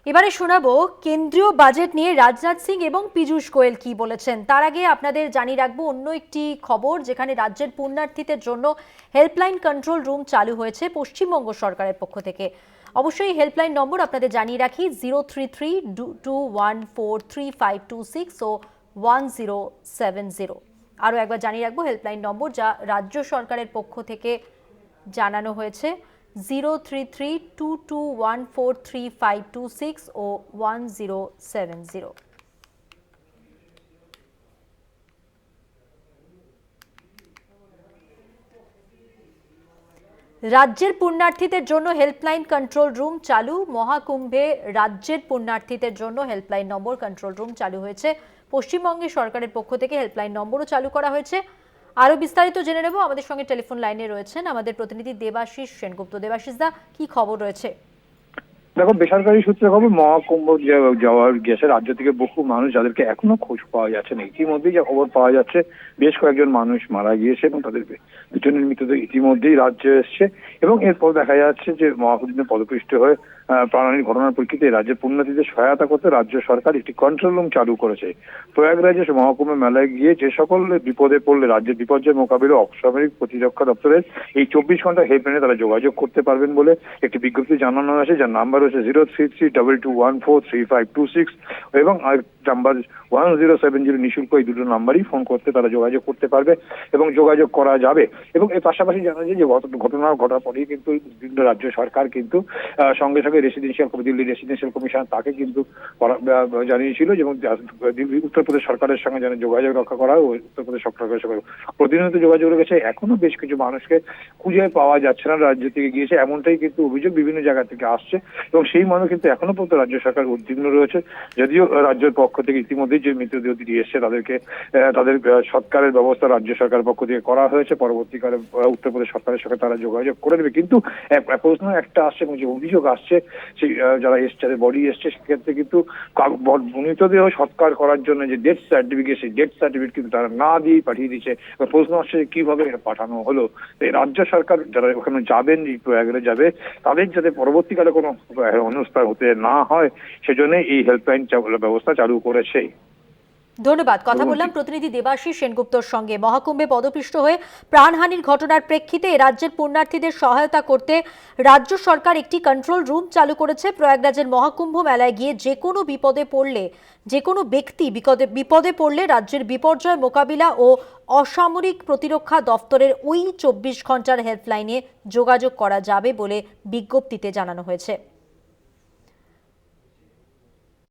এবারে শোনাবো কেন্দ্রীয় বাজেট নিয়ে রাজনাথ সিং এবং পীযূষ গোয়েল কি বলেছেন। তার আগে আপনাদের জানিয়ে রাখবো অন্য একটি খবর, যেখানে রাজ্যের পুণ্যার্থীদের জন্য হেল্পলাইন কন্ট্রোল রুম চালু হয়েছে পশ্চিমবঙ্গ সরকারের পক্ষ থেকে। অবশ্যই হেল্পলাইন নম্বর আপনাদের জানিয়ে রাখি 03321435526 ও 1070। আরও একবার জানিয়ে রাখবো হেল্পলাইন নম্বর যা রাজ্য সরকারের পক্ষ থেকে জানানো হয়েছে 03322143526 ও 1070। রাজ্যের পুণ্যার্থীদের জন্য হেল্পলাইন কন্ট্রোল রুম চালু। মহাকুম্ভে রাজ্যের পুণ্যার্থীদের জন্য হেল্পলাইন নম্বর কন্ট্রোল রুম চালু হয়েছে পশ্চিমবঙ্গের সরকারের পক্ষ থেকে। হেল্পলাইন নম্বরও চালু করা হয়েছে। আরো বিস্তারিত জেনে নেব। আমাদের সঙ্গে টেলিফোন লাইনে রয়েছেন আমাদের প্রতিনিধি দেবাশিস সেনগুপ্ত। দেবাশিস দা, কি খবর রয়েছে? দেখো, বেসরকারি সূত্রে খবর, মহাকুম্ভ যাওয়ার গেছে রাজ্য থেকে বহু মানুষ, যাদেরকে এখনো খোঁজ পাওয়া যাচ্ছে না। ইতিমধ্যেই যা খবর পাওয়া যাচ্ছে, বেশ কয়েকজন মানুষ মারা গিয়েছে এবং তাদের দুজনের মৃতদেহ ইতিমধ্যেই রাজ্যে এসছে। এবং এরপর দেখা যাচ্ছে যে মহাকুম্ভে পদপিষ্ট হয়ে প্রাণহানির ঘটনার প্রেক্ষিতে রাজ্যের পুণ্যার্থীদের সহায়তা করতে রাজ্য সরকার একটি কন্ট্রোল রুম চালু করেছে। প্রয়াগরাজে মহাকুম্ভ মেলায় গিয়ে যে সকল বিপদে পড়লে রাজ্যের বিপর্যয় মোকাবিলা অসামরিক প্রতিরক্ষা দপ্তরের এই 24 ঘন্টা হেল্পলাইনে তারা যোগাযোগ করতে পারবেন বলে একটি বিজ্ঞপ্তি জানানো আছে, যার নাম্বার হচ্ছে 03322143526 এবং নাম্বার 1070। নিঃশুল্ক এই দুটো নাম্বারই ফোন করতে তারা যোগাযোগ করতে পারবে এবং যোগাযোগ করা যাবে। এবং এর পাশাপাশি জানা যায় যে ঘটনা ঘটার পরেই কিন্তু বিভিন্ন রাজ্য সরকার কিন্তু সঙ্গে সঙ্গে দিল্লি রেসিডেন্সিয়াল কমিশন তাকে কিন্তু জানিয়েছিল এবং দিল্লি উত্তরপ্রদেশ সরকারের সঙ্গে যেন যোগাযোগ রক্ষা করা হয়। উত্তরপ্রদেশ সরকারের সঙ্গে প্রতিনিয়ত যোগাযোগ রেখেছে। এখনো বেশ কিছু মানুষকে খুঁজে পাওয়া যাচ্ছে না, রাজ্য থেকে গিয়েছে এমনটাই কিন্তু অভিযোগ বিভিন্ন জায়গা থেকে আসছে। এবং সেই মানুষ কিন্তু এখনো পর্যন্ত রাজ্য সরকার উদ্বিগ্ন রয়েছে। যদিও রাজ্যের পক্ষ থেকে ইতিমধ্যেই যে মৃতদেহ দিয়ে এসছে তাদেরকে তাদের সৎকারের ব্যবস্থা রাজ্য সরকারের পক্ষ থেকে করা হয়েছে। পরবর্তীকালে উত্তরপ্রদেশ সরকারের সঙ্গে তারা যোগাযোগ করে নেবে। কিন্তু প্রশ্ন একটা আসছে এবং যে অভিযোগ আসছে, সেই যারা এসছে, যাদের বডি এসছে, সেক্ষেত্রে কিন্তু মৃতদেহ সৎকার করার জন্য যে ডেথ সার্টিফিকেট, সেই ডেথ সার্টিফিকেট কিন্তু তারা না দিয়েই পাঠিয়ে দিচ্ছে। প্রশ্ন আসছে কিভাবে এটা পাঠানো হলো। রাজ্য সরকার যারা ওখানে যাবেন, প্রয়াগরাজ যাবে, তাদের যাতে পরবর্তীকালে কোনো অনুষ্ঠান হতে না হয়, সেজন্য এই হেল্পলাইন ব্যবস্থা চালু করেছে। ধন্যবাদ। কথা বললাম প্রতিনিধি দেবাশিস সেনগুপ্তর সঙ্গে। মহাকুম্ভে পদপিষ্ট হয়ে প্রাণহানির ঘটনার প্রেক্ষিতে রাজ্যের পুণ্যার্থীদের সহায়তা করতে রাজ্য সরকার একটি কন্ট্রোল রুম চালু করেছে। প্রয়াগরাজের মহাকুম্ভ মেলায় গিয়ে যে কোনো বিপদে পড়লে, যে কোনো ব্যক্তি বিপদে পড়লে রাজ্যের বিপর্যয় মোকাবিলা ও অসামরিক প্রতিরক্ষা দপ্তরের ওই 24 ঘন্টার হেল্পলাইনে যোগাযোগ করা যাবে বলে বিজ্ঞপ্তিতে জানানো হয়েছে।